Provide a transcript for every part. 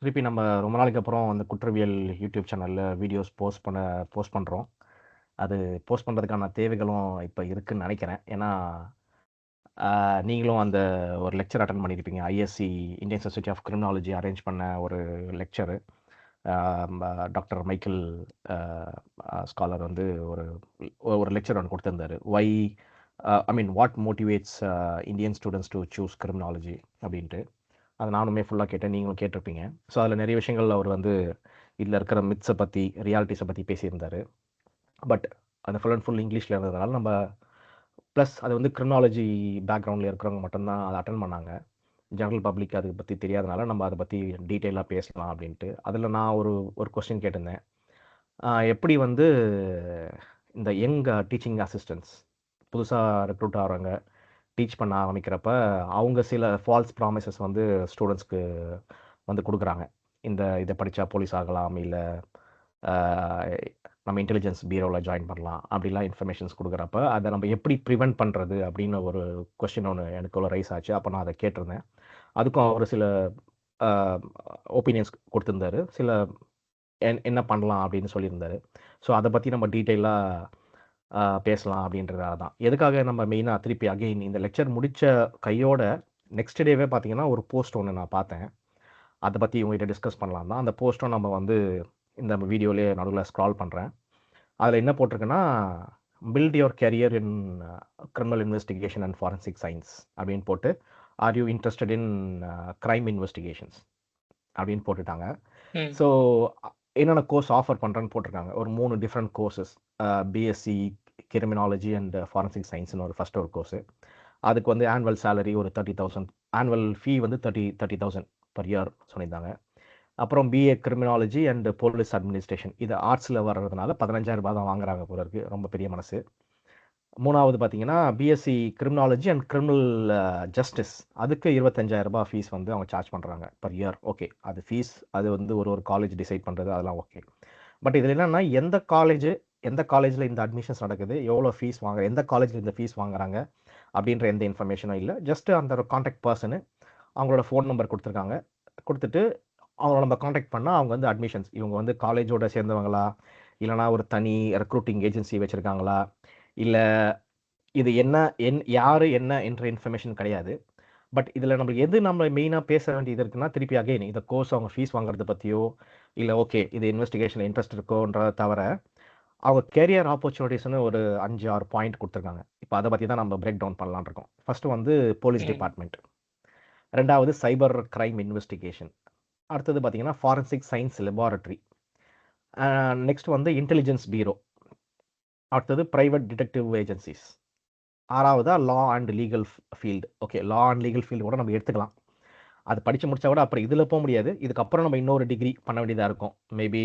திருப்பி நம்ம ரொம்ப நாளைக்கு அப்புறம் அந்த குற்றவியல் யூடியூப் சேனலில் வீடியோஸ் போஸ்ட் பண்ணுறோம். அது போஸ்ட் பண்ணுறதுக்கான தேவைகளும் இப்போ இருக்குன்னு நினைக்கிறேன். ஏன்னா நீங்களும் அந்த ஒரு லெக்சர் அட்டன் பண்ணியிருப்பீங்க. ISC Indian society of criminology arrange பண்ண ஒரு லெக்சரு. டாக்டர் மைக்கேல் ஸ்காலர் வந்து ஒரு ஒரு லெக்சர் ஒன்று கொடுத்துருந்தாரு. What motivates Indian students to choose criminology அப்படின்ட்டு. அதை நானுமே ஃபுல்லாக கேட்டேன், நீங்களும் கேட்டிருப்பீங்க. ஸோ அதில் நிறைய விஷயங்கள் அவர் வந்து இதில் இருக்கிற மித்ஸை பற்றி, ரியாலிட்டிஸை பற்றி பேசியிருந்தார். பட் அது ஃபுல் அண்ட் ஃபுல் இங்கிலீஷில் இருந்ததுனால நம்ம ப்ளஸ் அது வந்து கிரிமினாலஜி பேக்ரவுண்டில் இருக்கிறவங்க மட்டும்தான் அதை அட்டன் பண்ணாங்க. ஜெனரல் பப்ளிக் அதை பற்றி தெரியாதனால நம்ம அதை பற்றி டீட்டெயிலாக பேசலாம் அப்படின்ட்டு. அதில் நான் ஒரு ஒரு கொஸ்டின் கேட்டிருந்தேன். எப்படி வந்து இந்த யங் டீச்சிங் அசிஸ்டன்ட்ஸ் புதுசாக ரெக்ரூட் ஆகிறவங்க டீச் பண்ண ஆரம்பிக்கிறப்ப அவங்க சில ஃபால்ஸ் ப்ராமிசஸ் வந்து ஸ்டூடெண்ட்ஸ்க்கு வந்து கொடுக்குறாங்க. இதை படித்தா போலீஸ் ஆகலாம், இல்லை நம்ம இன்டெலிஜென்ஸ் பியூரோவில் ஜாயின் பண்ணலாம் அப்படிலாம் இன்ஃபர்மேஷன்ஸ் கொடுக்குறப்ப அதை நம்ம எப்படி ப்ரிவெண்ட் பண்ணுறது அப்படின்னு ஒரு கொஸ்டின் ஒன்று எனக்குள்ள ரைஸ் ஆச்சு. அப்போ நான் அதை கேட்டிருந்தேன். அதுக்கும் அவர் சில ஒப்பீனியன்ஸ் கொடுத்துருந்தாரு. சில என்ன பண்ணலாம் அப்படின்னு சொல்லியிருந்தாரு. ஸோ அதை பற்றி நம்ம டீட்டெயிலாக பேசலாம் அப்படின்றதால தான். எதுக்காக நம்ம மெயினாக திருப்பி அகெயின் இந்த லெக்சர் முடித்த கையோட நெக்ஸ்ட் டேவே பார்த்தீங்கன்னா ஒரு போஸ்ட் ஒன்று நான் பார்த்தேன். அதை பற்றி உங்கள்கிட்ட டிஸ்கஸ் பண்ணலாம் தான். அந்த போஸ்ட்டும் நம்ம வந்து இந்த வீடியோலேயே நடுவில் ஸ்க்ரால் பண்ணுறேன். அதில் என்ன போட்டிருக்குன்னா, build your career in criminal investigation and forensic science அப்படின்னு போட்டு, are you interested in crime investigations அப்படின்னு போட்டுட்டாங்க. ஸோ என்னென்ன கோர்ஸ் ஆஃபர் பண்ணுறேன்னு போட்டிருக்காங்க. ஒரு 3 different courses. BSc criminology and forensic சயின்ஸ்னு ஃபர்ஸ்ட் ஒரு கோர்ஸு. அதுக்கு வந்து ஆனுவல் சேலரி ஒரு 30,000, ஆனுவல் ஃபீ வந்து 30,000 பர் இயர் சொல்லியிருந்தாங்க. அப்புறம் BA criminology and police administration, இது ஆர்ட்ஸில் வர்றதுனால 15,000 தான் வாங்குறாங்க போல இருக்கு. ரொம்ப பெரிய மனசு. 3வது பார்த்தீங்கன்னா BSc criminology and criminal justice, அதுக்கு 25,000 ஃபீஸ் வந்து அவங்க சார்ஜ் பண்ணுறாங்க பர் இயர். ஓகே, அது ஃபீஸ் அது வந்து ஒரு காலேஜ் டிசைட் பண்ணுறது, அதெல்லாம் ஓகே. பட் இதில் என்னென்னா எந்த காலேஜில் இந்த அட்மிஷன்ஸ் நடக்குது, எவ்வளோ ஃபீஸ் வாங்குற, எந்த காலேஜில் இந்த ஃபீஸ் வாங்குறாங்க அப்படின்ற எந்த இன்ஃபர்மேஷனும் இல்லை. ஜஸ்ட் அந்த காண்டாக்ட் பர்சனு அவங்களோட ஃபோன் நம்பர் கொடுத்துருக்காங்க. கொடுத்துட்டு அவங்கள நம்ம காண்டாக்ட் பண்ணால் அவங்க வந்து அட்மிஷன்ஸ், இவங்க வந்து காலேஜோட சேர்ந்தவங்களா, இல்லைனா ஒரு தனி ரெக்ரூட்டிங் ஏஜென்சி வச்சுருக்காங்களா, இல்லை இது யார் என்ன என்ற இன்ஃபர்மேஷன் கிடையாது. பட் இதில் நம்ம மெயினாக பேச வேண்டியது இருக்குன்னா, திருப்பி அகைன் இந்த கோர்ஸ் அவங்க ஃபீஸ் வாங்குறத பற்றியோ, இல்லை ஓகே இது இன்வெஸ்டிகேஷனில் இன்ட்ரெஸ்ட் இருக்கோன்றதை தவிர, அவங்க கேரியர் ஆப்பர்ச்சுனிட்டிஸ்னு ஒரு 5-6 பாயிண்ட் கொடுத்துருக்காங்க. இப்போ அதை பற்றி தான் நம்ம பிரேக் டவுன் பண்ணலான்னு இருக்கோம். ஃபர்ஸ்ட் வந்து போலீஸ் டிபார்ட்மெண்ட், 2வது சைபர் கிரைம் இன்வெஸ்டிகேஷன், அடுத்தது பார்த்தீங்கன்னா ஃபாரன்சிக் சயின்ஸ் லெபார்டரி, நெக்ஸ்ட் வந்து இன்டெலிஜென்ஸ் பியூரோ, அடுத்தது பிரைவேட் டிடெக்டிவ் ஏஜென்சிஸ், 6வதா law and legal field. Okay, law and legal field கூட நம்ம எடுத்துக்கலாம். அது படித்து முடித்தா கூட அப்புறம் இதில் போக முடியாது. இதுக்கப்புறம் நம்ம இன்னொரு டிகிரி பண்ண வேண்டியதாக இருக்கும். மேபி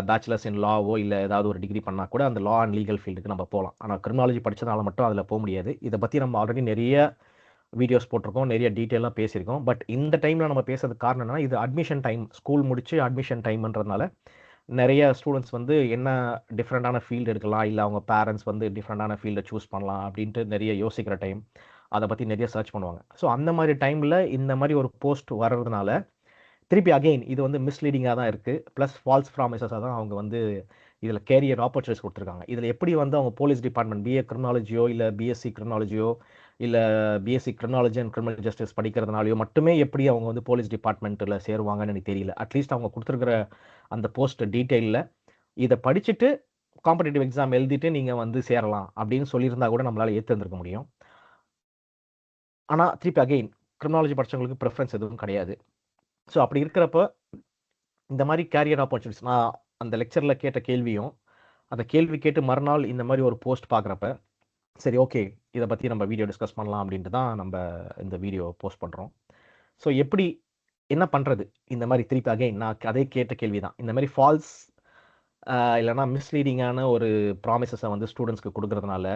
பேச்சுலர்ஸ் இன் லாவோ இல்லை ஏதாவது ஒரு டிகிரி பண்ணால் கூட அந்த லா அண்ட் லீகல் ஃபீல்டுக்கு நம்ம போகலாம். ஆனால் கிரிமினாலஜி படித்ததால மட்டும் அதில் போக முடியாது. இதை பற்றி நம்ம ஆல்ரெடி நிறைய வீடியோஸ் போட்டிருக்கோம், நிறைய டீட்டெயிலாக பேசியிருக்கோம். பட் இந்த டைமில் நம்ம பேசுறதுக்கு காரணம் என்னன்னா, இது அட்மிஷன் டைம், ஸ்கூல் முடிச்சு அட்மிஷன் டைம்ன்றதுனால நிறைய ஸ்டூடெண்ட்ஸ் வந்து என்ன டிஃப்ரெண்டான ஃபீல்டு எடுக்கலாம், இல்லை அவங்க பேரண்ட்ஸ் வந்து டிஃப்ரெண்டான ஃபீல்டை சூஸ் பண்ணலாம் அப்படின்ட்டு நிறைய யோசிக்கிற டைம், அதை பற்றி நிறைய சர்ச் பண்ணுவாங்க. ஸோ அந்த மாதிரி டைமில் இந்த மாதிரி ஒரு போஸ்ட் வர்றதுனால திருப்பி அகெயின் இது வந்து மிஸ்லீடிங்காக தான் இருக்குது. ப்ளஸ் ஃபால்ஸ் ப்ராமிசஸாக தான் அவங்க வந்து இதில் கேரியர் ஆப்பர்ச்சுனிட்டிஸ் கொடுத்துருக்காங்க. இதில் எப்படி வந்து அவங்க போலீஸ் டிபார்ட்மெண்ட் பிஏ கிரிமினாலஜியோ இல்லை பிஎஸ்சி கிரிமினாலஜியோ இல்லை BSc criminology and criminal justice படிக்கிறதுனாலையோ மட்டுமே எப்படி அவங்க வந்து போலீஸ் டிபார்ட்மெண்ட்டில் சேருவாங்கன்னு எனக்கு தெரியல. அட்லீஸ்ட் அவங்க கொடுத்துருக்கிற அந்த போஸ்ட் டீட்டெயிலில் இதை படிச்சுட்டு காம்படிட்டிவ் எக்ஸாம் எழுதிட்டு நீங்கள் வந்து சேரலாம் அப்படின்னு சொல்லியிருந்தா கூட நம்மளால் ஏற்றிருந்துருக்க முடியும். ஆனால் திருப்பி அகெயின் கிரிமினாலஜி படித்தவங்களுக்கு ப்ரிஃபரன்ஸ் எதுவும் கிடையாது. ஸோ அப்படி இருக்கிறப்ப இந்த மாதிரி கேரியர் ஆப்பர்ச்சுனிட்டிஸ், நான் அந்த லெக்சரில் கேட்ட கேள்வியும் அந்த கேள்வி கேட்டு மறுநாள் இந்த மாதிரி ஒரு போஸ்ட் பார்க்குறப்ப சரி ஓகே இதை பற்றி நம்ம வீடியோ டிஸ்கஸ் பண்ணலாம் அப்படின்ட்டு தான் நம்ம இந்த வீடியோ போஸ்ட் பண்ணுறோம். ஸோ எப்படி என்ன பண்ணுறது இந்த மாதிரி திருப்பி அகைன் நான் அதே கேட்ட கேள்வி தான். இந்த மாதிரி ஃபால்ஸ் இல்லைனா மிஸ்லீடிங்கான ஒரு ப்ராமிசஸை வந்து ஸ்டூடெண்ட்ஸ்க்கு கொடுக்கறதுனால,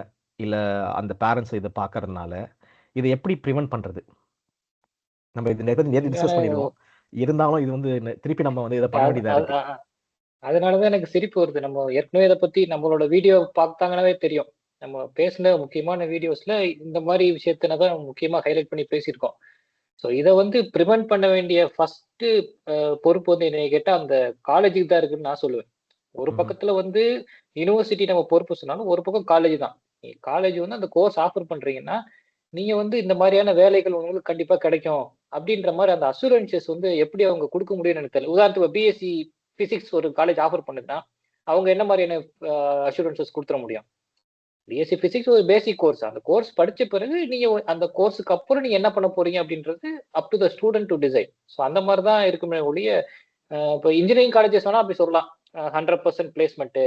இல்லை அந்த பேரண்ட்ஸ் இதை பார்க்கறதுனால இதை எப்படி ப்ரிவென்ட் பண்ணுறது? நம்ம இது நேற்று டிஸ்கஸ் பண்ணியிருக்கோம். இருந்தாலும் இது வந்து திருப்பி நம்ம வந்து இதை பண்ண வேண்டியதாக இருக்கு. அதனாலதான் எனக்கு சிரிப்பு வருது. நம்ம ஏற்கனவே இதை பத்தி நம்மளோட வீடியோ பார்த்தாங்கன்னாவே தெரியும். நம்ம பேசின முக்கியமான வீடியோஸ்ல இந்த மாதிரி விஷயத்தினதான் முக்கியமா ஹைலைட் பண்ணி பேசியிருக்கோம். ஸோ இதை வந்து ப்ரிவென்ட் பண்ண வேண்டிய ஃபர்ஸ்ட் பொறுப்பு வந்து என்னை கேட்டா அந்த காலேஜுக்கு தான் இருக்குன்னு நான் சொல்லுவேன். ஒரு பக்கத்துல வந்து யூனிவர்சிட்டி நம்ம பொறுப்பு சொன்னாலும், ஒரு பக்கம் காலேஜ் தான். காலேஜ் வந்து அந்த கோர்ஸ் ஆஃபர் பண்றீங்கன்னா, நீங்க வந்து இந்த மாதிரியான வேலைகள் உங்களுக்கு கண்டிப்பா கிடைக்கும். அப்படின்ற மாரி அந்த அஷூரன்ஸஸ் வந்து எப்படி அவங்க குடுக்க முடியும்னு எனக்கு தெரியல. உதாரணத்துக்கு பிஎஸ்சி பிசிக்ஸ் ஒரு காலேஜ் ஆஃபர் பண்ணுதுன்னா, அவங்க என்ன மாரியான அஷூரன்ஸஸ் குடுத்துற முடியும்? பிஎஸ்சி பிசிக்ஸ் ஒரு பேசிக் கோர்ஸ். அந்த கோர்ஸ் படிச்ச பிறகு நீங்க அந்த கோர்ஸ்க்கு அப்புறம் நீங்க என்ன பண்ண போறீங்க அப்படின்றது up to the student to decide. So அந்த மாரி தான் இருக்குமே ஒழிய, இப்போ இன்ஜினியரிங் காலேஜஸ் வேணா அப்படி சொல்லலாம். 100% பிளேஸ்மெண்ட்.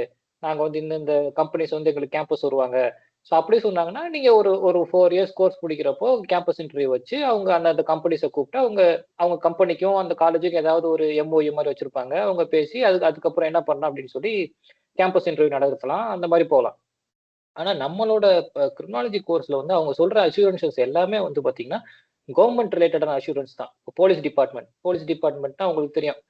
நாங்க வந்து இந்த கம்பெனிஸ் வந்து எங்களுக்கு கேம்பஸ் வருவாங்க. ஸோ அப்படி சொன்னாங்கன்னா, நீங்க ஒரு ஒரு 4 இயர்ஸ் கோர்ஸ் முடிக்கிறப்போ கேம்பஸ் இன்டர்வியூ வச்சு அவங்க அந்த கம்பெனிஸ கூப்பிட்டு அவங்க அவங்க கம்பெனிக்கும் அந்த காலேஜுக்கும் ஏதாவது ஒரு எம்ஓயு மாரி வச்சிருப்பாங்க. அவங்க பேசி அதுக்கப்புறம் என்ன பண்ணலாம் அப்படின்னு சொல்லி கேம்பஸ் இன்டர்வியூ நடத்தலாம். அந்த மாரி போலாம். ஆனா நம்மளோட கிரிமினாலஜி கோர்ஸ்ல வந்து அவங்க சொல்ற அஷூரன்ஸஸ் எல்லாமே வந்து பாத்தீங்கன்னா, கவர்ன்மெண்ட் ரிலேட்டடான அஷூரன்ஸ் தான். போலீஸ் டிபார்ட்மெண்ட்னா உங்களுக்கு தெரியும்.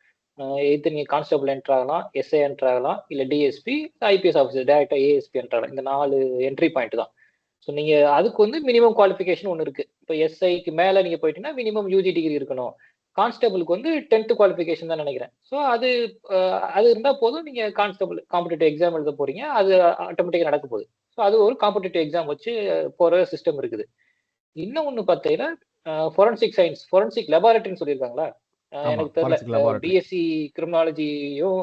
எய்தர் நீங்க கான்ஸ்டபிள் என்டர் ஆகலாம், எஸ்ஐ என்டர் ஆகலாம், இல்ல டிஎஸ்பி, ஐபிஎஸ் ஆஃபீசர் டைரக்டா ஏஎஸ்பி என்டர் ஆகலாம். இந்த 4 என்ட்ரி பாயிண்ட் தான். ஸோ நீங்க அதுக்கு வந்து மினிமம் குவாலிஃபிகேஷன் ஒண்ணு இருக்கு. இப்ப எஸ்ஐக்கு மேல நீங்க போயிட்டீங்கன்னா, மினிமம் யூஜி டிகிரி இருக்கணும். கான்ஸ்டபிளுக்கு வந்து 10th குவாலிஃபிகேஷன் தான் நினைக்கிறேன். ஸோ அது இருந்தா போதும். நீங்க கான்ஸ்டபிள் காம்படிட்டிவ் எக்ஸாம் எழுத போறீங்க. அது ஆட்டோமேட்டிக்கா நடக்க போகுது. ஸோ அது ஒரு காம்படிட்டிவ் எக்ஸாம் வச்சு போற சிஸ்டம் இருக்குது. இன்னும் ஒண்ணு பார்த்தீங்கன்னா, ஃபோரன்சிக் லெபார்ட்டரின்னு சொல்லியிருக்காங்களா? ஆமா. எனக்கு தெரியல. Forensic laboratory. பிஎஸ்சி கிரிமினாலஜியும்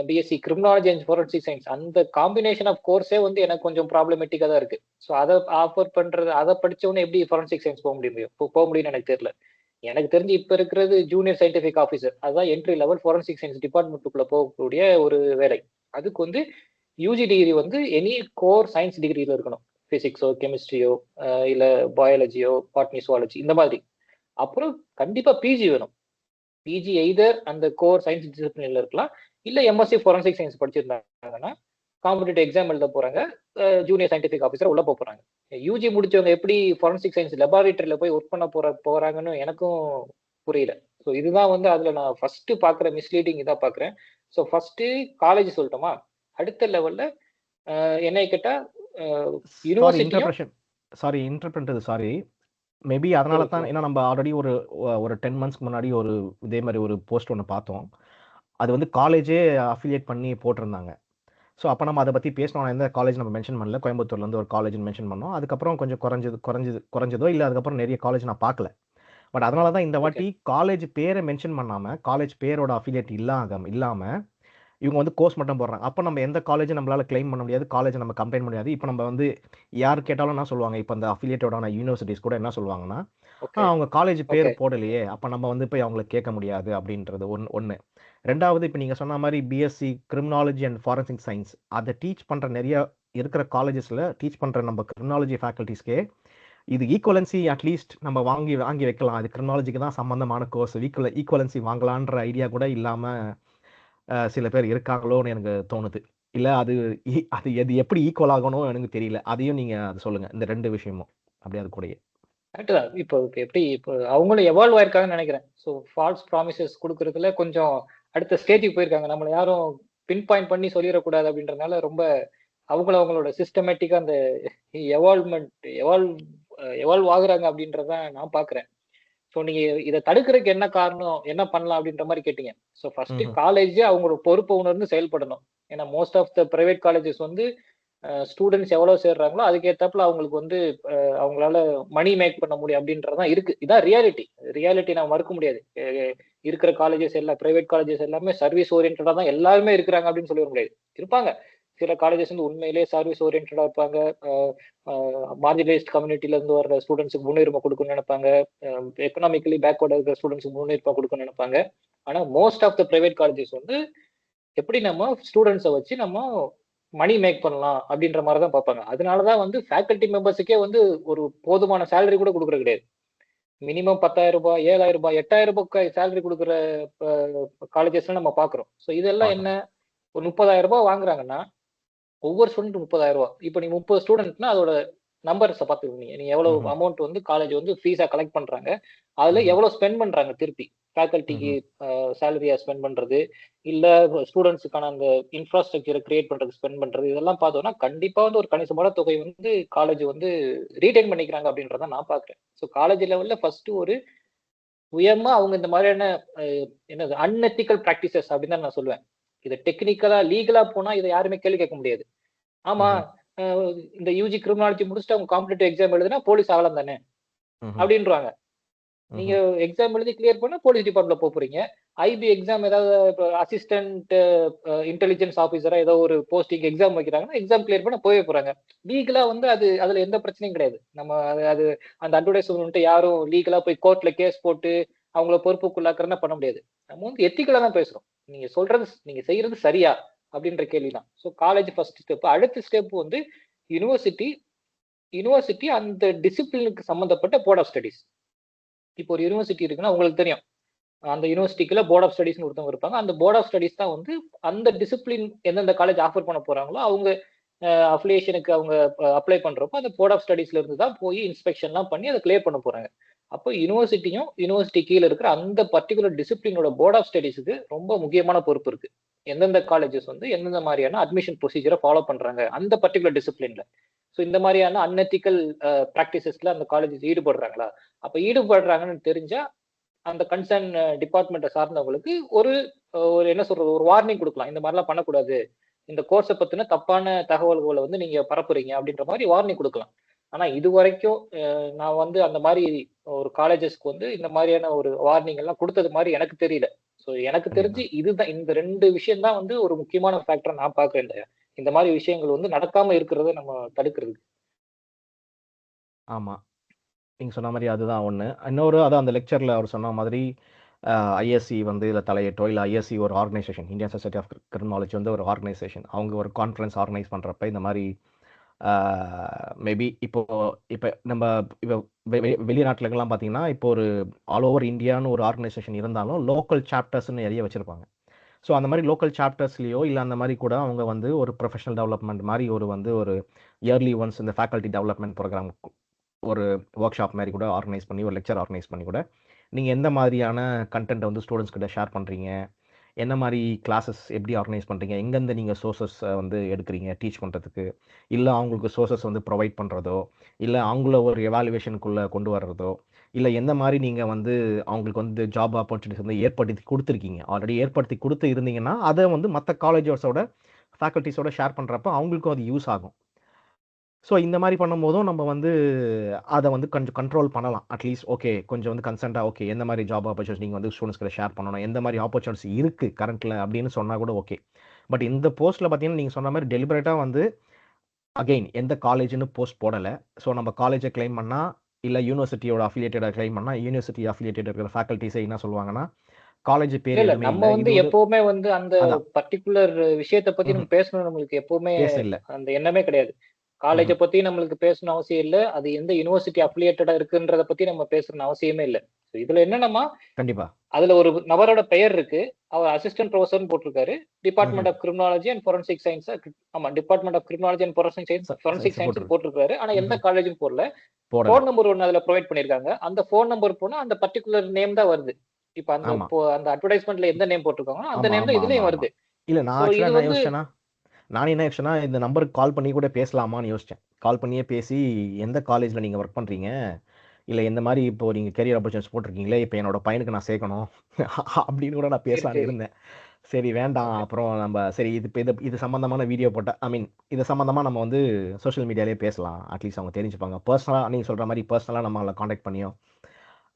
BSc criminology and forensic science அந்த காம்பினேஷன் ஆஃப் கோர்ஸே வந்து எனக்கு கொஞ்சம் ப்ராப்ளமேட்டிக்கா தான் இருக்கு. ஸோ அத ஆஃபர் பண்றது அத படிச்சவொன்னே எப்படி ஃபோரன்சிக் சயின்ஸ் போ முடியும்னு எனக்கு தெரியல. எனக்கு தெரிஞ்சு இப்ப இருக்கிறது ஜூனியர் சயின்டிபிக் ஆஃபீசர். அதுதான் என்ட்ரி லெவல் ஃபோரன்சிக் சயின்ஸ் டிபார்ட்மெண்ட்டுக்குள்ள போகக்கூடிய ஒரு வேலை. அதுக்கு வந்து யூஜி டிகிரி வந்து எனி கோர் சயின்ஸ் டிகிரில இருக்கணும். பிசிக்ஸோ, கெமிஸ்ட்ரியோ, இல்ல பயாலஜியோ, பாட்னி, சுவாலஜி இந்த மாதிரி. அப்புறம் கண்டிப்பா பிஜி வேணும். பிஜி எய்தர் அந்த கோர் சயின்ஸ் டிசிப்ளின்ல இருக்கலாம். இல்ல எம்எஸ்சி ஃபோரன்சிக் சயின்ஸ் படிச்சிருந்தாங்கன்னா, காம்படிட்டிவ் எக்ஸாம் எழுத போறாங்க. ஜூனியர் சயின்டிபிக் ஆஃபீஸரா உள்ள போறாங்க. யூஜி முடிச்சவங்க எப்படி ஃபோரன்சிக் சயின்ஸ் லெபார்ட்டரியில போய் ஒர்க் பண்ண போறாங்கன்னு எனக்கும் புரியல. ஸோ இதுதான் வந்து அதுல நான் ஃபர்ஸ்ட் பாக்குற மிஸ்லீடிங் இதா பாக்குறேன். ஸோ ஃபர்ஸ்ட் காலேஜ் சொல்லட்டுமா? அடுத்த லெவல்ல என்னைய கேட்டா சாரி யூனிவர்சிட்டியும் இன்டர்பிரஷன் சாரி இன்டர்பிரண்டது சாரி. மேபி அதனால சொல்லுங்க தான் சொல்லுங்க. ஏன்னா நம்ம ஆல்ரெடி ஒரு 10 மந்த்ஸ்க்கு முன்னாடி இதே மாதிரி ஒரு போஸ்ட் ஒன்று பார்த்தோம். அது வந்து காலேஜே அஃபிலியேட் பண்ணி போட்டிருந்தாங்க. ஸோ அப்போ நம்ம அதை பற்றி பேசணும். நான் எந்த காலேஜ் நம்ம மென்ஷன் பண்ணல. கோயம்புத்தூர்லேருந்து ஒரு காலேஜ்னு மென்ஷன் பண்ணோம். அதுக்கப்புறம் கொஞ்சம் குறைஞ்சதோ இல்லை, அதுக்கப்புறம் நிறைய காலேஜ் நான் பார்க்கல. பட் அதனால தான் இந்த ஓகே. வாட்டி காலேஜ் பேரை மென்ஷன் பண்ணாமல், காலேஜ் பேரோட அஃபிலியேட் இல்லாமல் இவங்க வந்து கோர்ஸ் மட்டும் போடுறாங்க. அப்போ நம்ம எந்த காலேஜும் நம்மளால கிளைம் பண்ண முடியாது. காலேஜை நம்ம கம்பைன் பண்ண முடியாது. இப்போ நம்ம வந்து யார் கேட்டாலும் என்ன சொல்லுவாங்க, இப்போ அந்த அஃபிலியேட்டடான யூனிவர்சிட்டிஸ் கூட என்ன சொல்லுவாங்கன்னா, ஓகே. அவங்க காலேஜ் பேர் ஓகே. போடலையே, அப்போ நம்ம வந்து போய் அவங்கள கேட்க முடியாது அப்படின்றது ஒன்று. ரெண்டாவது, இப்போ நீங்கள் சொன்ன மாதிரி BSc criminology and forensic science அதை டீச் பண்ணுற நிறைய இருக்கிற காலேஜஸில் டீச் பண்ணுற நம்ம கிரிமினாலஜி ஃபேக்கல்ட்டிஸ்க்கே இது ஈக்குவலன்சி அட்லீஸ்ட் நம்ம வாங்கி வாங்கி வைக்கலாம். அது கிரிமினாலஜிக்கு தான் சம்மந்தமான கோர்ஸ். ஈக்குவலன்சி வாங்கலான்ற ஐடியா கூட இல்லாமல் சில பேர் இருக்காங்களோன்னு எனக்கு தோணுது. இல்ல அது அது எது எப்படி ஈக்குவல் ஆகணும் எனக்கு தெரியல. அதையும் நீங்க அது சொல்லுங்க. இந்த 2 விஷயமும். அப்படியே அது கூடயே. கரெக்ட் தான். இப்போ எப்படி இப்போ அவங்களும் எவால்வ் ஆயிருக்காங்கன்னு நினைக்கிறேன். ஸோ ஃபால்ஸ் ப்ராமிசஸ் குடுக்கறதுல கொஞ்சம் அடுத்த ஸ்டேஜுக்கு போயிருக்காங்க. நம்மள யாரும் பின் பாயிண்ட் பண்ணி சொல்லிறக்கூடாது அப்படின்றதுனால ரொம்ப அவங்களோட சிஸ்டமேட்டிக்கா அந்த எவால்வ்மென்ட் எவால்வ் எவால்வ் ஆகுறாங்க அப்படின்றத நான் பார்க்கிறேன். ஸோ நீங்க இத தடுக்கிறதுக்கு என்ன காரணம்? என்ன பண்ணலாம்? அப்படின்ற மாரி கேட்டீங்க. ஸோ ஃபர்ஸ்ட் ம்ஹ்ம். காலேஜ் அவங்களோட பொறுப்ப உணர்ந்து செயல்படணும். ஏன்னா most of the private colleges வந்து ஸ்டூடெண்ட்ஸ் எவ்வளவு சேர்றாங்களோ அதுக்கு ஏத்தாப்புல அவங்களுக்கு வந்து அவங்களால மணி மேக் பண்ண முடியும் அப்படின்றது தான் இருக்கு. இதான் ரியாலிட்டி. ரியாலிட்டி நான் மறுக்க முடியாது. இருக்கிற காலேஜஸ் எல்லாம் பிரைவேட் காலேஜஸ் எல்லாமே சர்வீஸ் ஓரியன்டடா தான் எல்லாருமே இருக்கிறாங்க அப்படின்னு சொல்லிட முடியாது. இருப்பாங்க. சில காலேஜஸ் வந்து உண்மையிலேயே சர்வீஸ் ஓரியன்டடா இருப்பாங்க. மார்ஜினலைஸ்ட் கம்யூனிட்டில இருந்து வர்ற ஸ்டூடெண்ட்ஸ்க்கு முன்னுரிமை கொடுக்கணும்னு நினைப்பாங்க. எக்கனாமிக்கலி பேக்வர்டா இருக்கிற ஸ்டூடெண்ட்ஸ்க்கு முன்னுரிமை கொடுக்கணும்னு நினைப்பாங்க. ஆனா most of the private colleges வந்து எப்படி நம்ம ஸ்டூடெண்ட்ஸை வச்சு நம்ம மணி மேக் பண்ணலாம் அப்படின்ற மாதிரி தான் பார்ப்பாங்க. அதனாலதான் வந்து ஃபேக்கல்டி மெம்பர்ஸுக்கே வந்து ஒரு போதுமான சேலரி கூட கொடுக்கறது கிடையாது. மினிமம் 10,000 ரூபாய், 7,000 ரூபாய், 8,000 ரூபாய் சேலரி கொடுக்குற காலேஜஸ்ல நம்ம பாக்குறோம். ஸோ இதெல்லாம் என்ன, பார்க்குறோம். ஒரு 30,000 ரூபாய் வாங்குறாங்கன்னா ஒவ்வொரு ஸ்டூடெண்ட் 30,000 ரூபாய். இப்போ நீ 30 ஸ்டூடெண்ட்னா அதோட நம்பர்ஸ பாத்துக்கோங்க. நீ எவ்வளவு ம்ஹ்ம். அமௌண்ட் வந்து காலேஜ் வந்து ஃபீஸா கலெக்ட் பண்றாங்க. அதுல ம்ஹ்ம். எவ்வளவு ஸ்பெண்ட் பண்றாங்க திருப்பி. ஃபேக்கல்டிக்கு ம்ஹ்ம். சேலரியா ஸ்பெண்ட் பண்றது, இல்ல ஸ்டூடெண்ட்ஸுக்கான அந்த இன்ஃப்ராஸ்ட்ரக்சரை கிரியேட் பண்றதுக்கு ஸ்பெண்ட் பண்றது, இதெல்லாம் பார்த்தோம்னா கண்டிப்பா வந்து ஒரு கணிசமான தொகை வந்து காலேஜ் வந்து ரீடைன் பண்ணிக்கிறாங்க அப்படின்றத நான் பாக்குறேன். ஸோ காலேஜ் லெவல்ல ஃபர்ஸ்ட் ஒரு சுயமா அவங்க இந்த மாதிரியான என்னது அன்எத்திக்கல் பிராக்டிசஸ் அப்படின்னு தான் நான் சொல்லுவேன். இதை டெக்னிக்கலா லீகலா போனா இதை யாருமே கேள்வி கேட்க முடியாது. ஆமா, இந்த யூஜி கிரிமினாலஜி முடிச்சுட்டு அவங்க காம்படிட்டிவ் எக்ஸாம் எழுதுனா போலீஸ் ஆகலாம் தானே அப்படின்றாங்க. நீங்க எக்ஸாம் எழுதி கிளியர் பண்ணா போலீஸ் டிபார்ட்மெண்ட்ல போறீங்க. ஐபி எக்ஸாம் ஏதாவது அசிஸ்டன்ட் இன்டெலிஜென்ஸ் ஆபீசரா ஏதோ ஒரு போஸ்டிங் எக்ஸாம் வைக்கிறாங்கன்னா எக்ஸாம் கிளியர் பண்ண போறாங்க. லீகலா வந்து அதுல எந்த பிரச்சனையும் கிடையாது. நம்ம அது அந்த அட்வர்டைஸ்மெண்ட் யாரும் லீகலா போய் கோர்ட்ல கேஸ் போட்டு அவங்கள பொறுப்புக்குள்ளாக்குறதுனா பண்ண முடியாது. நம்ம வந்து எத்திக்கலா தான் பேசுறோம். நீங்க செய்யறது சரியா அப்படின்ற கேள்விதான். So college first step. அடுத்த ஸ்டெப் வந்து யூனிவர்சிட்டி அந்த டிசிப்ளினுக்கு சம்பந்தப்பட்ட போர்ட் ஆஃப் ஸ்டடிஸ். இப்போ ஒரு யூனிவர்சிட்டி இருக்குன்னா உங்களுக்கு தெரியும், அந்த யூனிவர்சிட்டிக்குள்ள போர்ட் ஆஃப் ஸ்டடிஸ்னு ஒருத்தவங்க இருப்பாங்க. அந்த போர்ட் ஆஃப் ஸ்டடிஸ் தான் வந்து அந்த டிசிப்ளின் எந்தெந்த காலேஜ் ஆஃபர் பண்ண போறாங்களோ அவங்க அஃபிலியேஷனுக்கு அவங்க அப்ளை பண்றப்போ அந்த போர்ட் ஆஃப் ஸ்டடிஸ்ல இருந்து தான் போய் இன்ஸ்பெக்ஷன்லாம் பண்ணி அதை கிளியர் பண்ண போறாங்க. அப்போ யூனிவர்சிட்டி கீழே இருக்கிற அந்த பர்டிகுலர் டிசிப்ளினோட போர்ட் ஆஃப் ஸ்டடிஸுக்கு ரொம்ப முக்கியமான பொறுப்பு இருக்கு. எந்தெந்த காலேஜஸ் வந்து எந்தெந்த மாதிரியான அட்மிஷன் ப்ரொசீஜரை ஃபாலோ பண்றாங்க அந்த பர்டிகுலர் டிசிப்ளின்ல. ஸோ இந்த மாதிரியான அன்எத்திக்கல் ப்ராக்டிசஸ்ல அந்த காலேஜஸ் ஈடுபடுறாங்களா? அப்ப ஈடுபடுறாங்கன்னு தெரிஞ்சா அந்த கன்சர்ன் டிபார்ட்மெண்ட்டை சார்ந்தவங்களுக்கு ஒரு என்ன சொல்றது, ஒரு வார்னிங் கொடுக்கலாம். இந்த மாதிரிலாம் பண்ணக்கூடாது, இந்த கோர்ஸை பத்தின தப்பான தகவல்களை வந்து நீங்க பரப்புறீங்க அப்படின்ற மாதிரி வார்னிங் கொடுக்கலாம். ஆனா இது வரைக்கும் நான் வந்து அந்த மாதிரி ஒரு காலேஜஸ்க்கு வந்து இந்த மாதிரியான ஒரு வார்னிங் எல்லாம் கொடுத்தது மாதிரி எனக்கு தெரியல. ஸோ எனக்கு தெரிஞ்சு இதுதான், இந்த 2 விஷயம் தான் வந்து ஒரு முக்கியமான ஃபேக்டரா நான் பார்க்கிறேன். இந்த மாதிரி விஷயங்கள் வந்து நடக்காம இருக்கிறத நம்ம தடுக்கிறதுக்கு. ஆமா. நீங்க சொன்ன மாரி அதுதான் ஒண்ணு. இன்னொரு அதான் அந்த லெக்சர்ல அவர் சொன்ன மாதிரி ஐஎஸ்சி வந்து இதில தலையிட்டோ, இல்ல ஐஎஸ்சி ஒரு organisation, Indian society of criminology வந்து ஒரு ஆர்கனைசேஷன். அவங்க ஒரு கான்ஃபரன்ஸ் ஆர்கனைஸ் பண்றப்ப இந்த மாரி மேபி இப்ப நம்ம இப்ப வெளிநாட்டுலலாம் பார்த்தீங்கன்னா, இப்போ ஒரு ஆல் ஓவர் இந்தியான்னு ஒரு ஆர்கனைசேஷன் இருந்தாலும், லோக்கல் சாப்டர்ஸ்ன்னு நெறைய வச்சிருப்பாங்க. ஸோ அந்த மாரி லோக்கல் சாப்டர்ஸ்லயோ, இல்ல அந்த மாரி கூட அவங்க வந்து ஒரு ப்ரொஃபஷனல் டெவலப்மெண்ட் மாரி ஒரு இயர்லி ஒன்ஸ் இந்த ஃபேக்கல்டி டெவலப்மெண்ட் ப்ரோகிராம் ஒரு ஒர்க் ஷாப் மாரி கூட ஆர்கனைஸ் பண்ணி, ஒரு லெக்சர் ஆர்கனைஸ் பண்ணி கூட, நீங்க எந்த மாதிரியான கன்டென்ட்ட வந்து ஸ்டூடண்ட்ஸ் கிட்ட ஷேர் பண்றீங்க? என்ன மாரி கிளாஸஸ் எப்படி ஆர்கனைஸ் பண்றீங்க? எங்கேருந்து நீங்க சோர்சஸ் வந்து எடுக்குறீங்க டீச் பண்றதுக்கு? இல்ல அவங்களுக்கு சோர்சஸ் வந்து ப்ரொவைட் பண்றதோ, இல்ல அவங்கள ஒரு எவாலுவேஷனுக்குள்ள கொண்டு வர்றதோ, இல்ல எந்த மாரி நீங்க வந்து அவங்களுக்கு வந்து ஜாப் ஆப்பர்ச்சுனிட்டீஸ் வந்து ஏற்படுத்தி குடுத்துருக்கீங்க? ஆல்ரெடி ஏற்படுத்தி குடுத்து இருந்தீங்கன்னா, அத வந்து மத்த காலேஜஸோட ஃபேக்கல்டீஸோட ஷேர் பண்றப்ப அவங்களுக்கும் அது யூஸ் ஆகும். ஸோ இந்த மாரி பண்ணும்போதும் நம்ம வந்து அத வந்து கொஞ்சம் கண்ட்ரோல் பண்ணலாம். அட்லீஸ்ட் ஓகே, கொஞ்சம் வந்து கன்சென்ட்டா ஓகே, எந்த மாரி ஜாப் ஆப்பர்ச்சுனிட்டீஸ் நீங்க வந்து ஸ்டூடண்ட்ஸ் கிட்ட ஷேர் பண்ணணும். எந்த மாரி ஆப்பர்ச்சுனிட்டீஸ் இருக்கு கரண்ட்ல அப்படின்னு சொன்னா கூட ஓகே. பட் இந்த போஸ்ட்ல பார்த்தீங்கன்னா, நீங்க சொன்ன மாரி டெலிபரேட்டா வந்து அகைன் எந்த காலேஜ்ன்னு போஸ்ட் போடல. ஸோ நம்ம காலேஜ கிளைம் பண்ணா, இல்ல யூனிவர்சிட்டியோட அஃபிலியேட்டட கிளைம் பண்ணா, யூனிவர்சிட்டி அஃபிலியேட்டட் இருக்கிற ஃபேக்கல்டீஸே என்ன சொல்லுவாங்கன்னா, காலேஜ் பேர் இல்ல எதுவுமே நம்ம இல்ல. வந்து இது ஒரு எப்பவுமே வந்து அந்த அதான். பர்ட்டிகுலர் விஷயத்த பத்தி நம்ம பேசணும், நம்மளுக்கு எப்பவுமே பேச இல்ல. அந்த எண்ணமே கிடையாது. காலேஜ பத்தி நம்மளுக்கு பேசணும் அவசியம் இல்ல. அது எந்த யூனிவர்சிட்டி அஃபிலியேட்டடா இருக்குன்றத பத்தி நம்ம பேசணும்னு அவசியமே இல்ல. இதுல என்னன்னா, கண்டிப்பா. அதுல ஒரு நபரோட பெயர் இருக்கு. அவர் அசிஸ்டன்ட் ப்ரொஃபசர்னு போட்டிருக்காரு. Department of criminology and forensic science. ஆமா, department of criminology and forensic science போட்டிருக்காரு. ஆனா எந்த காலேஜும் போடல. போடல. ஃபோன் நம்பர் ஒண்ணு அதுல ப்ரொவைட் பண்ணிருக்காங்க. அந்த ஃபோன் நம்பர் போனா அந்த பர்ட்டிகுலர் நேம் தான் வருது. இப்ப ஆமா. அந்த அட்வர்டைஸ்மென்ட்ல எந்த நேம் போட்டிருக்காங்களோ அந்த ஆமா, நேம் ஆமா, தான் ஆமா, இதுலயும் ஆமா. வருது. இல்ல நான் சோ ஆக்சுவலா இது என்ன வந்து யோசிச்சேன்னா, நானே என்ன யோசிச்சேன்னா, இந்த நம்பருக்கு கால் பண்ணி கூட பேசலாமான்னு யோசிச்சேன். கால் பண்ணியே பேசி, எந்த காலேஜ்ல நீங்க ஒர்க் பண்றீங்க? இல்ல எந்த மாரி இப்போ நீங்க கேரியர் ஆப்பர்ச்சுனிட்டீஸ் போட்டிருக்கீங்களே, இப்போ என்னோட பையனுக்கு நான் சேர்க்கணும். அப்படின்னு கூட நான் சரி, பேசலான்னு சரி. இருந்தேன். சரி வேண்டாம். ஓகே. அப்புறம் நம்ம சரி இது சம்மந்தமான வீடியோ போட்டா இது சம்மந்தமா நம்ம வந்து சோஷியல் மீடியாலயே பேசலாம். அட்லீஸ்ட் அவங்க தெரிஞ்சுப்பாங்க. பர்சனலா நீங்க சொல்ற மாரி பர்சனலா நம்ம அவங்கள கான்டாக்ட் பண்ணியோ,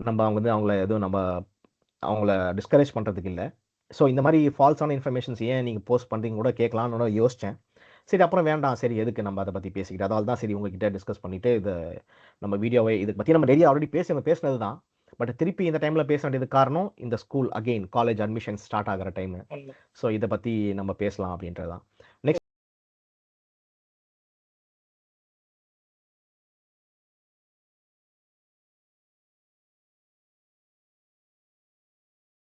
நம்ம அவங்க வந்து அவங்கள எதுவும் அவங்கள டிஸ்கரேஜ் பண்றதுக்கு இல்ல. ஸோ இந்த மாரி ஃபால்ஸான இன்ஃபர்மேஷன்ஸ் ஏன் நீங்க போஸ்ட் பண்றீங்கன்னு கூட கேட்கலான்னு யோசிச்சேன். சரி அப்புறம் வேண்டாம். சரி எதுக்கு நம்ம அத பத்தி பேசிக்கிட்டு. அதனால தான் சரி உங்ககிட்ட டிஸ்கஸ் பண்ணிட்டு நம்ம வீடியோவை இத பத்தி நம்ம நெறைய ஆல்ரெடி பேசினது தான். பட் திருப்பி இந்த டைம்ல பேச வேண்டியதுக்கு காரணம், இந்த school again college admission start ஆகுற டைமு. உண்ம. ஸோ இத பத்தி நம்ம பேசலாம் அப்படின்றது தான்.